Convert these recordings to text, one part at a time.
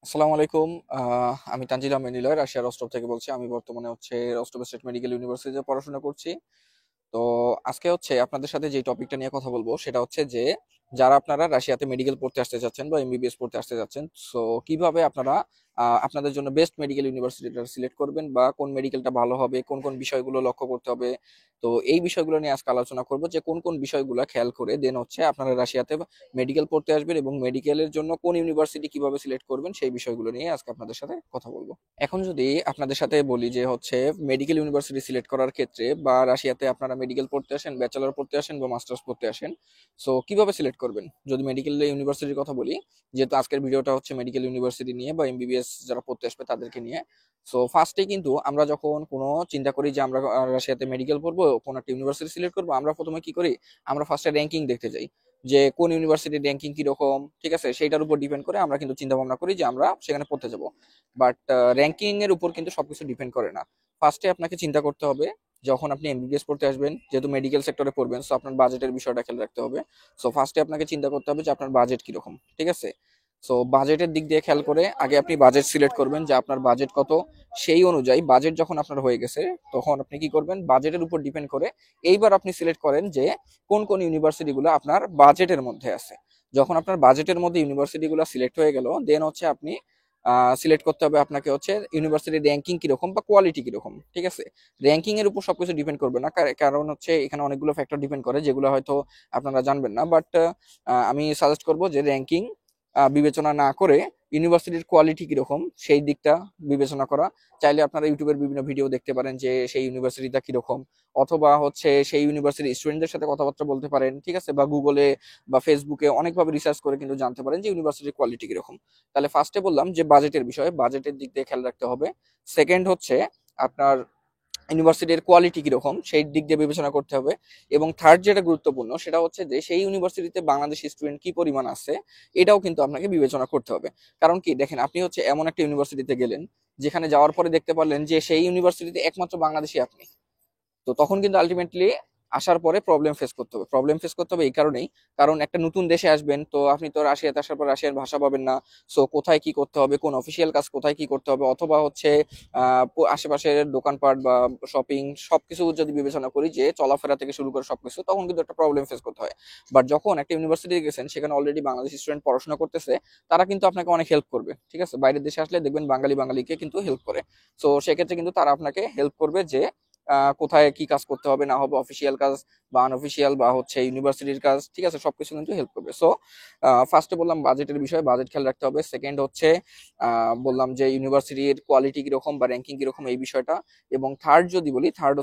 আসসালামু আলাইকুম। আমি তানজিল আহমেদ নিলয় রাশিয়ার রস্টভ থেকে বলছি। আমি বর্তমানে রস্টভ স্টেট মেডিকেল ইউনিভার্সিটিতে পড়াশোনা করছি। তো আজকে আপনাদের সাথে যে টপিকটা নিয়ে কথা বলবো সেটা হচ্ছে যে যারা আপনারা রাশিয়াতে মেডিকেল পড়তে আসতে যাচ্ছেন বা এমবিবিএস পড়তে আসতে যাচ্ছেন, সো কিভাবে আপনারা আপনাদের জন্য বেস্ট মেডিকেল ইউনিভার্সিটিটা সিলেক্ট করবেন বা কোন মেডিকেলটা ভালো হবে, কোন কোন বিষয়গুলো লক্ষ্য করতে হবে। তো এই বিষয়গুলো নিয়ে আজকে আলোচনা করবো যে কোন কোন বিষয়গুলো খেয়াল করে দেন আপনারা রাশিয়াতে মেডিকেল পড়তে আসবেন এবং মেডিকেলের জন্য কোন ইউনিভার্সিটি কিভাবে সিলেক্ট করবেন সেই বিষয়গুলো নিয়ে আজকে আপনাদের সাথে কথা বলবো। এখন যদি আপনাদের সাথে বলি যে মেডিকেল ইউনিভার্সিটি সিলেক্ট করার ক্ষেত্রে বা রাশিয়াতে আপনারা মেডিকেল পড়তে আসেন, ব্যাচেলর পড়তে আসেন বা মাস্টার্স পড়তে আসেন, সো কিভাবে সিলেক্ট করবেন? যদি মেডিকেল ইউনিভার্সিটির কথা বলি, যেহেতু আজকের ভিডিওটা হচ্ছে মেডিকেল ইউনিভার্সিটি নিয়ে বা এমবিবিএস যারা পড়তে আসবে তাদেরকে নিয়ে। সো ফার্স্টে কিন্তু আমরা যখন কোনো চিন্তা করি যে আমরা রাশিয়াতে মেডিকেল পড়বো, কোনো একটা ইউনিভার্সিটি সিলেক্ট করবো, আমরা প্রথমে কি করি? আমরা ফার্স্টে র্যাঙ্কিং দেখতে যাই যে কোন ইউনিভার্সিটির র্যাঙ্কিং কিরকম, ঠিক আছে? সেইটার উপর ডিপেন্ড করে আমরা কিন্তু চিন্তা ভাবনা করি যে আমরা সেখানে পড়তে যাব। বাট র্যাঙ্কিং এর উপর কিন্তু সবকিছু ডিপেন্ড করে না। ফার্স্টে আপনাকে চিন্তা করতে হবে, যখন আপনি এমবিবিএস পড়তে আসবেন, যেহেতু মেডিকেল সেক্টরে পড়বেন, সো আপনার বাজেটের বিষয়টা খেয়াল রাখতে হবে। সো ফার্স্টে আপনাকে চিন্তা করতে হবে যে আপনার বাজেট কিরকম, ঠিক আছে? সো বাজেটের দিক দিয়ে খেয়াল করে আগে আপনি বাজেট সিলেক্ট করবেন যে আপনার বাজেট কত। সেই অনুযায়ী বাজেট যখন আপনার হয়ে গেছে, তখন আপনি কি করবেন? বাজেটের উপর ডিপেন্ড করে এইবার আপনি সিলেক্ট করেন যে কোন কোন ইউনিভার্সিটিগুলো আপনার বাজেটের মধ্যে আছে। যখন আপনার বাজেটের মধ্যে ইউনিভার্সিটিগুলো সিলেক্ট হয়ে গেল, দেন আপনি সিলেক্ট করতে হবে আপনাকে ইউনিভার্সিটির র্যাঙ্কিং কিরকম বা কোয়ালিটি কিরকম, ঠিক আছে? র্যাঙ্কিং এর উপর সবকিছু ডিপেন্ড করবে না, কারণ এখানে অনেকগুলো ফ্যাক্টর ডিপেন্ড করে যেগুলো হয়তো আপনারা জানবেন না। বাট আমি সাজেস্ট করব যে র্যাঙ্কিং বিবেচনা না করে ইউনিভার্সিটির কোয়ালিটি কিরকম সেই দিকটা বিবেচনা করা। চাইলে আপনারা ইউটিউবের বিভিন্ন ভিডিও দেখতে পারেন যে সেই ইউনিভার্সিটিটা কিরকম, অথবা সেই ইউনিভার্সিটির স্টুডেন্টদের সাথে কথাবার্তা বলতে পারেন, ঠিক আছে? বা গুগলে বা ফেসবুকে অনেকভাবে রিসার্চ করে কিন্তু জানতে পারেন যে ইউনিভার্সিটির কোয়ালিটি কিরকম। তাহলে ফার্স্টে বললাম যে বাজেটের বিষয়, বাজেটের দিক দিয়ে খেয়াল রাখতে হবে। সেকেন্ড আপনার ইউনিভার্সিটির কোয়ালিটি কিরকম সেই দিক দিয়ে বিবেচনা করতে হবে। এবং থার্ড যেটা গুরুত্বপূর্ণ সেটা হচ্ছে যে সেই ইউনিভার্সিটিতে বাংলাদেশি স্টুডেন্ট কি পরিমাণ আছে, এটাও কিন্তু আপনাকে বিবেচনা করতে হবে। কারণ কি, দেখেন, আপনি এমন একটা ইউনিভার্সিটিতে গেলেন যেখানে যাওয়ার পরে দেখতে পারলেন যে সেই ইউনিভার্সিটিতে একমাত্র বাংলাদেশি আপনি। তো তখন কিন্তু আলটিমেটলি আসার পরে প্রবলেম ফেস করতে হবে এই কারণেই, কারণ একটা নতুন দেশে আসবেন, তো আপনি তো রাশিয়াতে আসার পর রাশিয়ার ভাষা পাবেন না। সো কোথায় কি করতে হবে, কোন অফিসিয়াল কাজ কোথায় কি করতে হবে, অথবা আশেপাশের দোকানপাট বা শপিং সবকিছু যদি বিবেচনা করি, যে চলাফেরা থেকে শুরু করে সবকিছু, তখন কিন্তু একটা প্রবলেম ফেস করতে হয়। বাট যখন একটা ইউনিভার্সিটি গেছেন, সেখানে অলরেডি বাংলাদেশি স্টুডেন্ট পড়াশোনা করতেছে, তারা কিন্তু আপনাকে অনেক হেল্প করবে, ঠিক আছে? বাইরের দেশে আসলে দেখবেন বাঙালি বাঙালিকে কিন্তু হেল্প করে। সো সেক্ষেত্রে কিন্তু তারা আপনাকে হেল্প করবে যে কোথায় কি কাজ করতে হবে না হবে, অফিসিয়াল কাজ বা আনঅফিসিয়াল বা ইউনিভার্সিটির কাজ, ঠিক আছে? সবকিছু কিন্তু হেল্প করবে। সো ফার্স্টে বললাম বাজেটের বিষয়, বাজেট খেয়াল রাখতে হবে। সেকেন্ড বললাম যে ইউনিভার্সিটির কোয়ালিটি কিরকম বা র্যাঙ্কিং কিরকম এই বিষয়টা। এবং থার্ড যদি বলি, থার্ড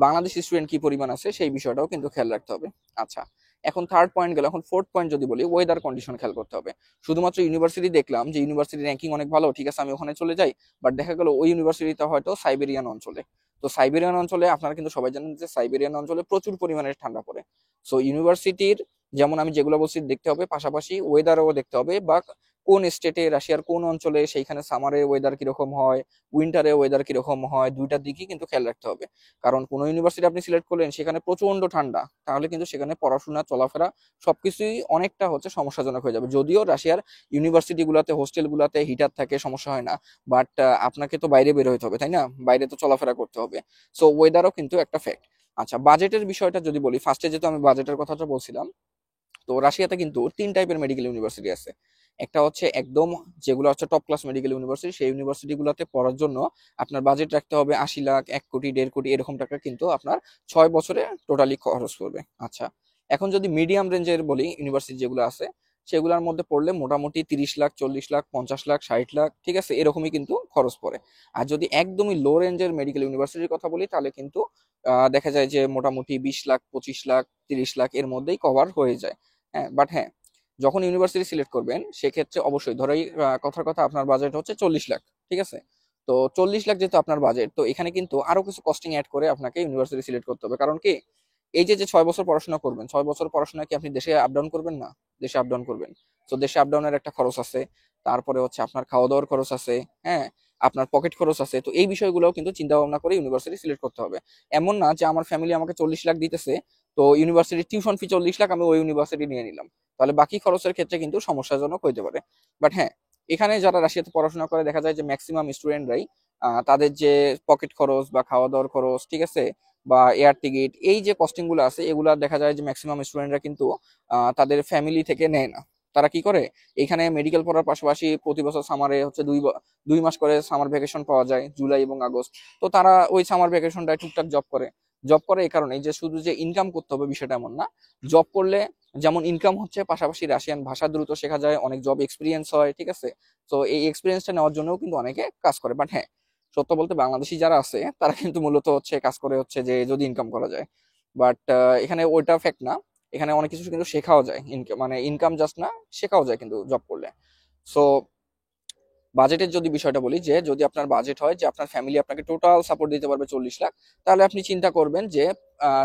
বাংলাদেশি স্টুডেন্ট কি পরিমাণ আছে সেই বিষয়টাও কিন্তু খেয়াল রাখতে হবে। আচ্ছা, এখন থার্ড পয়েন্ট গেল, এখন ফোর্থ পয়েন্ট যদি বলি, ওয়েদার কন্ডিশন খেয়াল করতে হবে। শুধুমাত্র ইউনিভার্সিটি দেখলাম যে ইউনিভার্সিটি র্যাঙ্কিং অনেক ভালো, ঠিক আছে, আমি ওখানে চলে যাই। বাট দেখা গেল ওই ইউনিভার্সিটিতে হয়তো সাইবেরিয়ান অঞ্চলে। তো সাইবেরিয়ান অঞ্চলে আপনারা কিন্তু সবাই জানেন যে সাইবেরিয়ান অঞ্চলে প্রচুর পরিমাণে ঠান্ডা পড়ে। সো ইউনিভার্সিটির, যেমন আমি যেগুলো বলছি দেখতে হবে, পাশাপাশি ওয়েদারও দেখতে হবে, বা কোন স্টেটে রাশিয়ার কোন অঞ্চলে সেইখানে সামারে ওয়েদার কিরকম হয়, উইন্টারে ওয়েদার কিরকম হয়, দুইটার দিকই কিন্তু খেয়াল রাখতে হবে। কারণ কোনো ইউনিভার্সিটি আপনি সিলেক্ট করলেন সেখানে প্রচন্ড ঠান্ডা, তাহলে কিন্তু সেখানে পড়াশোনা চলাফেরা সবকিছুই অনেকটা সমস্যাজনক হয়ে যাবে। যদিও রাশিয়ার ইউনিভার্সিটি গুলাতে, হোস্টেল গুলাতে হিটার থাকে, সমস্যা হয় না। বাট আপনাকে তো বাইরে বের হইতে হবে, তাই না? বাইরে তো চলাফেরা করতে হবে। সো ওয়েদারও কিন্তু একটা ফ্যাক্ট। আচ্ছা, বাজেটের বিষয়টা যদি বলি, ফার্স্টে যেহেতু আমি বাজেটের কথাটা বলছিলাম, তো রাশিয়াতে কিন্তু তিন টাইপের মেডিকেল ইউনিভার্সিটি আছে। একটা একদম, যেগুলো টপ ক্লাস মেডিকেল ইউনিভার্সিটি, সেই ইউনিভার্সিটি গুলোতে পড়ার জন্য আপনার বাজেট রাখতে হবে 80 লাখ, 1 কোটি, 1.5 কোটি এরকম টাকা কিন্তু আপনার 6 বছরে টোটালি খরচ পড়বে। আচ্ছা, এখন যদি মিডিয়াম রেঞ্জের বলি, ইউনিভার্সিটি যেগুলো আছে সেগুলোর মধ্যে পড়লে মোটামুটি 30 লাখ, 40 লাখ, 50 লাখ, 60 লাখ, ঠিক আছে, এরকমই কিন্তু খরচ পড়ে। আর যদি একদমই লো রেঞ্জের মেডিকেল ইউনিভার্সিটির কথা বলি, তাহলে কিন্তু দেখা যায় যে মোটামুটি 20 লাখ, 25 লাখ, 30 লাখ এর মধ্যেই কভার হয়ে যায়। হ্যাঁ, বাট হ্যাঁ, যখন ইউনিভার্সিটি সিলেক্ট করবেন সেক্ষেত্রে অবশ্যই ধরেই কথার কথা আপনার বাজেট হচ্ছে 40 লাখ, ঠিক আছে? তো 40 লাখ যেহেতু আপনার বাজেট, তো এখানে কিন্তু আরো কিছু কস্টিং অ্যাড করে আপনাকে ইউনিভার্সিটি সিলেক্ট করতে হবে। কারণ কি, এই যে যে 6 বছর পড়াশোনা করবেন, 6 বছর পড়াশোনা কি আপনি দেশে আপ ডাউন করবেন না? দেশে আপ ডাউন করবেন। তো দেশে আপ ডাউনের একটা খরচ আছে, তারপরে আপনার খাওয়া দাওয়ার খরচ আছে, হ্যাঁ, আপনার পকেট খরচ আছে। তো এই বিষয়গুলোও কিন্তু চিন্তা ভাবনা করে ইউনিভার্সিটি সিলেক্ট করতে হবে। এমন না যে আমার ফ্যামিলি আমাকে 40 লাখ দিতেছে, তো ইউনিভার্সিটির টিউশন ফি 40 লাখ, আমি ওই ইউনিভার্সিটি নিয়ে নিলাম, তাহলে বাকি খরচের ক্ষেত্রে কিন্তু সমস্যাজনক হইতে পারে। বাট হ্যাঁ, এখানে যারা রাশিয়াতে পড়াশোনা করে দেখা যায় যে ম্যাক্সিমাম স্টুডেন্টরাই তাদের যে পকেট খরচ বা খাওয়া দাওয়ার খরচ, ঠিক আছে, বা এয়ার টিকিট, এই যে কস্টিং গুলো আছে এগুলা দেখা যায় যে ম্যাক্সিমাম স্টুডেন্টরা কিন্তু তাদের ফ্যামিলি থেকে নেয় না। তারা কি করে, এখানে মেডিকেল পড়ার পাশাপাশি প্রতি বছর সামারে হচ্ছে 2 মাস করে সামার ভ্যাকেশন পাওয়া যায়, জুলাই এবং আগস্ট। তো তারা ওই সামার ভ্যাকেশনটায় টুকটাক জব করে এই কারণে যে শুধু যে ইনকাম করতে হবে বিষয়টা এমন না। জব করলে যেমন ইনকাম হচ্ছে, পাশাপাশি রাশিয়ান ভাষা দ্রুত শেখা যায়, অনেক জব এক্সপিরিয়েন্স হয়, ঠিক আছে। তো এই এক্সপিরিয়েন্সটা নেওয়ার জন্যও কিন্তু অনেকে কাজ করে। বাট হ্যাঁ, সত্য বলতে বাংলাদেশি যারা আছে তারা কিন্তু মূলত হচ্ছে কাজ করে হচ্ছে যে যদি ইনকাম করা যায়। বাট এখানে ওইটা ফ্যাক্ট না। এখানে অনেক কিছু কিন্তু শেখাও যায়, ইনকাম মানে ইনকাম জাস্ট না, শেখাও যায় কিন্তু জব করলে। সো বাজেটের যদি বিষয়টা বলি, যে যদি আপনার বাজেট হয় যে আপনার ফ্যামিলি আপনাকে টোটাল সাপোর্ট দিতে পারবে 40 লাখ, তাহলে আপনি চিন্তা করবেন যে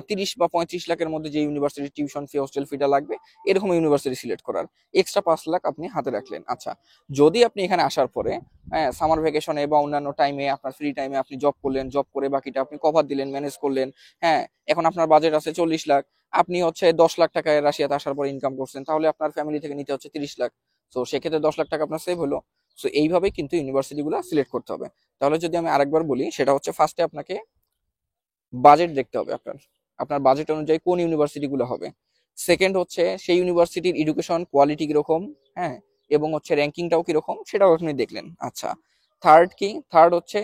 30 বা 35 লাখের মধ্যে যে ইউনিভার্সিটি টিউশন ফি, হোস্টেল ফিটা লাগবে, এরকম ইউনিভার্সিটি সিলেক্ট করার এক্সট্রা 5 লাখ আপনি হাতে রাখলেন। আচ্ছা, যদি আপনি এখানে আসার পরে হ্যাঁ সামার ভ্যাকেশনে বা অন্যান্য টাইমে আপনার ফ্রি টাইমে আপনি জব করলেন, জব করে বাকিটা আপনি কভার দিলেন, ম্যানেজ করলেন, হ্যাঁ, এখন আপনার বাজেট আছে 40 লাখ, আপনি হচ্ছে 10 লাখ টাকায় রাশিয়াতে আসার পরে ইনকাম করছেন, তাহলে আপনার ফ্যামিলি থেকে নিতে হচ্ছে 30 লাখ। তো সেক্ষেত্রে 10 লাখ টাকা আপনার সেভ হলো। সো এইভাবেই কিন্তু ইউনিভার্সিটি গুলো সিলেক্ট করতে হবে। তাহলে যদি আমি আরেকবার বলি, সেটা হচ্ছে ফার্স্টে আপনাকে বাজেট দেখতে হবে, আপনার আপনার বাজেট অনুযায়ী কোন ইউনিভার্সিটি গুলো হবে। সেকেন্ড হচ্ছে সেই ইউনিভার্সিটির এডুকেশন কোয়ালিটি কিরকম, হ্যাঁ, এবং হচ্ছে র্যাঙ্কিংটাও কিরকম সেটাও আপনি দেখলেন। আচ্ছা, থার্ড কি, থার্ড হচ্ছে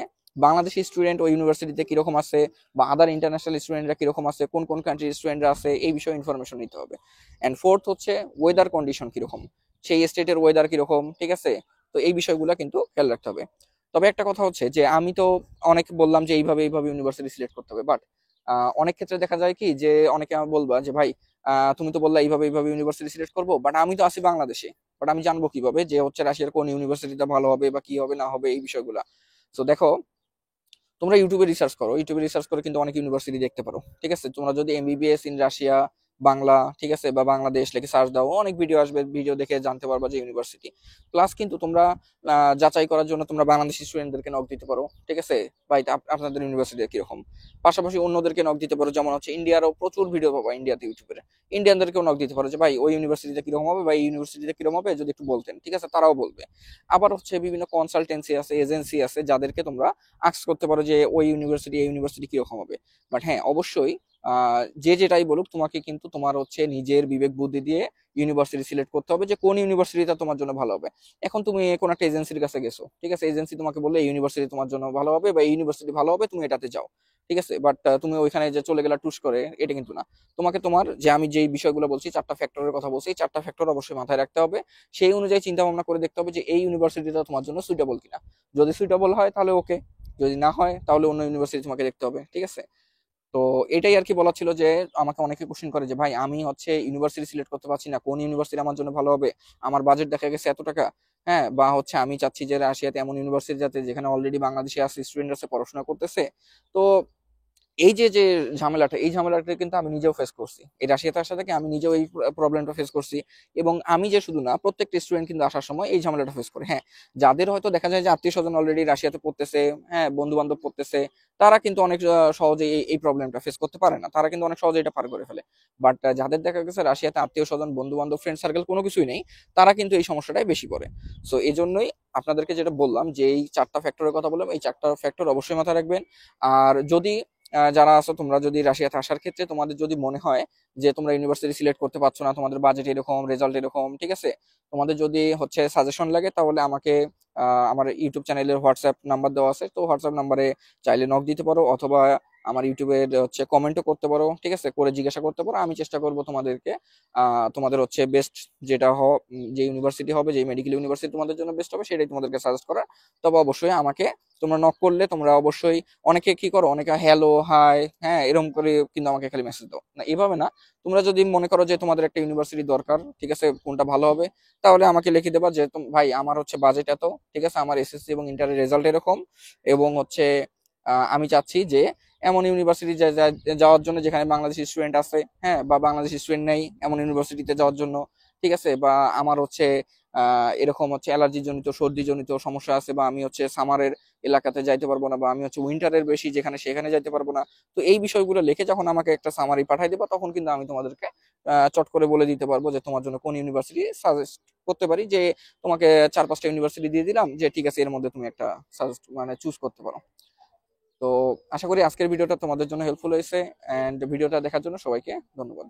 বাংলাদেশি স্টুডেন্ট ওই ইউনিভার্সিটিতে কিরকম আছে, বা আদার ইন্টারন্যাশনাল স্টুডেন্টরা কিরকম আছে, কোন কোন কান্ট্রির স্টুডেন্টরা আছে, এই বিষয়ে ইনফরমেশন নিতে হবে। অ্যান্ড ফোর্থ হচ্ছে ওয়েদার কন্ডিশন কিরকম, সেই স্টেটের ওয়েদার কিরকম, ঠিক আছে। তো এই বিষয়গুলো কিন্তু খেয়াল রাখতে হবে। তবে একটা কথা হচ্ছে যে আমি তো অনেক বললাম যে এইভাবে এইভাবে ইউনিভার্সিটি সিলেক্ট করতে হবে, বাট অনেক ক্ষেত্রে দেখা যায় কি যে অনেকে আমার বলবা যে ভাই তুমি তো বললা এইভাবে এইভাবে ইউনিভার্সিটি সিলেক্ট করবো, বাট আমি তো আছি বাংলাদেশে, বাট আমি জানবো কিভাবে যে হচ্ছে রাশিয়ার কোন ইউনিভার্সিটিটা ভালো হবে বা কি হবে না হবে এই বিষয়গুলা। তো দেখো, তোমরা ইউটিউবে রিসার্চ করো, ইউটিউবে রিসার্চ করে কিন্তু অনেক ইউনিভার্সিটি দেখতে পারো, ঠিক আছে। তোমরা যদি এমবিবিএস ইন রাশিয়া বাংলা, ঠিক আছে, বা বাংলাদেশ লিখে সার্চ দাও, অনেক ভিডিও আসবে, ভিডিও দেখে জানতে পারবা যে ইউনিভার্সিটি। প্লাস কিন্তু তোমরা যাচাই করার জন্য তোমরা বাংলাদেশি স্টুডেন্টদেরকে নক দিতে পারো, ঠিক আছে, বা এটা আপনাদের ইউনিভার্সিটি কিরকম। পাশাপাশি অন্যদেরকে নক দিতে পারো, যেমন হচ্ছে ইন্ডিয়ারও প্রচুর ভিডিও পাবা ইন্ডিয়াতে, ইউটিউবে ইন্ডিয়ানদেরকেও নক দিতে পারো যে ভাই ওই ইউনিভার্সিটিতে কিরকম হবে বা এই ইউনিভার্সিটিতে কিরকম হবে যদি একটু বলতেন, ঠিক আছে, তারাও বলবে। আবার হচ্ছে বিভিন্ন কনসালটেন্সি আছে, এজেন্সি আছে, যাদেরকে তোমরা আক্স করতে পারো যে ওই ইউনিভার্সিটি এই ইউনিভার্সিটি কিরকম হবে। বাট হ্যাঁ, অবশ্যই যে যেটাই বলুক, তোমাকে কিন্তু তোমার হচ্ছে নিজের বিবেক বুদ্ধি দিয়ে ইউনিভার্সিটি সিলেক্ট করতে হবে যে কোন ইউনিভার্সিটিটা তোমার জন্য ভালো হবে। এখন তুমি কোন একটা এজেন্সির কাছে গেছো, ঠিক আছে, এজেন্সি তোমাকে বললে এই ইউনিভার্সিটি তোমার জন্য ভালো হবে বা এই ইউনিভার্সিটি ভালো হবে, তুমি এটাতে যাও, ঠিক আছে। বাট তুমি ওইখানে যে চলে গেলা টুস করে, এটা কিন্তু না। তোমাকে তোমার যে আমি যেই বিষয়গুলো বলছি, 4টা ফ্যাক্টরের কথা বলছি, এই 4টা ফ্যাক্টর অবশ্যই মাথায় রাখতে হবে। সেই অনুযায়ী চিন্তা ভাবনা করে দেখতে হবে যে এই ইউনিভার্সিটিটা তোমার জন্য সুইটেবল কিনা। যদি সুইটেবল হয় তাহলে ওকে, যদি না হয় তাহলে অন্য ইউনিভার্সিটি তোমাকে দেখতে হবে, ঠিক আছে। তো এটাই আর কি বলা ছিল যে আমাকে অনেকে কোশ্চেন করে যে ভাই আমি হচ্ছে ইউনিভার্সিটি সিলেক্ট করতে পারছি না, কোন ইউনিভার্সিটি আমার জন্য ভালো হবে, আমার বাজেট দেখা গেছে এত টাকা, হ্যাঁ, বা হচ্ছে আমি চাচ্ছি যে রাশিয়াতে এমন ইউনিভার্সিটি যাতে যেখানে অলরেডি বাংলাদেশি আছে, স্টুডেন্ট আছে, পড়াশোনা করতেছে। তো এই যে যে ঝামেলাটা, এই ঝামেলাটা কিন্তু আমি নিজেও ফেস করছি, এই রাশিয়াতে আসার থেকে আমি নিজেও এই প্রবলেমটা ফেস করছি। এবং আমি যে শুধু না, প্রত্যেকটা স্টুডেন্ট কিন্তু আসার সময় এই ঝামেলাটা ফেস করে। হ্যাঁ, যাদের হয়তো দেখা যায় যে আত্মীয় স্বজন অলরেডি রাশিয়াতে পড়তেছে, হ্যাঁ, বন্ধু বান্ধব পড়তেছে, তারা কিন্তু অনেক সহজে এই প্রবলেমটা ফেস করতে পারে না, তারা কিন্তু অনেক সহজে এটা পার করে ফেলে। বাট যাদের দেখা গেছে রাশিয়াতে আত্মীয় স্বজন, বন্ধু বান্ধব, ফ্রেন্ড সার্কেল কোনো কিছুই নেই, তারা কিন্তু এই সমস্যাটাই বেশি পড়ে। সো এই জন্যই আপনাদেরকে যেটা বললাম যে এই 4টা ফ্যাক্টরের কথা বললাম, এই 4টা ফ্যাক্টর অবশ্যই মাথায় রাখবেন। আর যদি যারা আছো তোমরা যদি রাশিয়াতে আসার ক্ষেত্রে তোমাদের যদি মনে হয় যে তোমরা ইউনিভার্সিটি সিলেক্ট করতে পারছো না, তোমাদের বাজেট এরকম, রেজাল্ট এরকম, ঠিক আছে, তোমাদের যদি হচ্ছে সাজেশন লাগে, তাহলে আমাকে আমার ইউটিউব চ্যানেলের হোয়াটসঅ্যাপ নাম্বার দেওয়া আছে, তো হোয়াটসঅ্যাপ নাম্বারে চাইলে নক দিতে পারো, অথবা আমার ইউটিউবের হচ্ছে কমেন্টও করতে পারো, ঠিক আছে, করে জিজ্ঞাসা করতে পারো। আমি চেষ্টা করব তোমাদেরকে তোমাদের হচ্ছে বেস্ট যেটা যে ইউনিভার্সিটি হবে, যে মেডিকেল ইউনিভার্সিটি তোমাদের জন্য বেস্ট হবে, সেটাই তোমাদেরকে সাজেস্ট করার। তবে অবশ্যই আমাকে তোমরা নক করলে তোমরা অবশ্যই, অনেকে কি করো, অনেকে হ্যালো হাই, হ্যাঁ, এরকম করে কিন্তু আমাকে খালি মেসেজ দাও না, এভাবে না। তোমরা যদি মনে করো যে তোমাদের একটা ইউনিভার্সিটি দরকার, ঠিক আছে, কোনটা ভালো হবে, তাহলে আমাকে লিখে দেবা যে ভাই আমার হচ্ছে বাজেট এত, ঠিক আছে, আমার এসএসসি এবং ইন্টারের রেজাল্ট এরকম, এবং হচ্ছে আমি চাচ্ছি যে এমন ইউনিভার্সিটি যাওয়ার জন্য যেখানে বাংলাদেশি স্টুডেন্ট আছে, হ্যাঁ, বা বাংলাদেশি স্টুডেন্ট নেই এমন ইউনিভার্সিটিতে যাওয়ার জন্য, ঠিক আছে, বা আমার হচ্ছে এরকম হচ্ছে অ্যালার্জি জনিত সর্দি জনিত সমস্যা আছে, বা আমি হচ্ছে সামারের এলাকাতে যাইতে পারবো না, বা আমি হচ্ছে উইন্টারের বেশি যেখানে সেখানে যাইতে পারবো না। তো এই বিষয়গুলো লিখে যখন আমাকে একটা সামারি পাঠাই দিবা, তখন কিন্তু আমি তোমাদেরকে চট করে বলে দিতে পারবো যে তোমার জন্য কোন ইউনিভার্সিটি সাজেস্ট করতে পারি। যে তোমাকে 4-5টা ইউনিভার্সিটি দিয়ে দিলাম, যে ঠিক আছে এর মধ্যে তুমি একটা সাজেস্ট মানে চুজ করতে পারো। তো আশা করি আজকের ভিডিওটা তোমাদের জন্য হেল্পফুল হয়েছে, এন্ড ভিডিওটা দেখার জন্য সবাইকে ধন্যবাদ।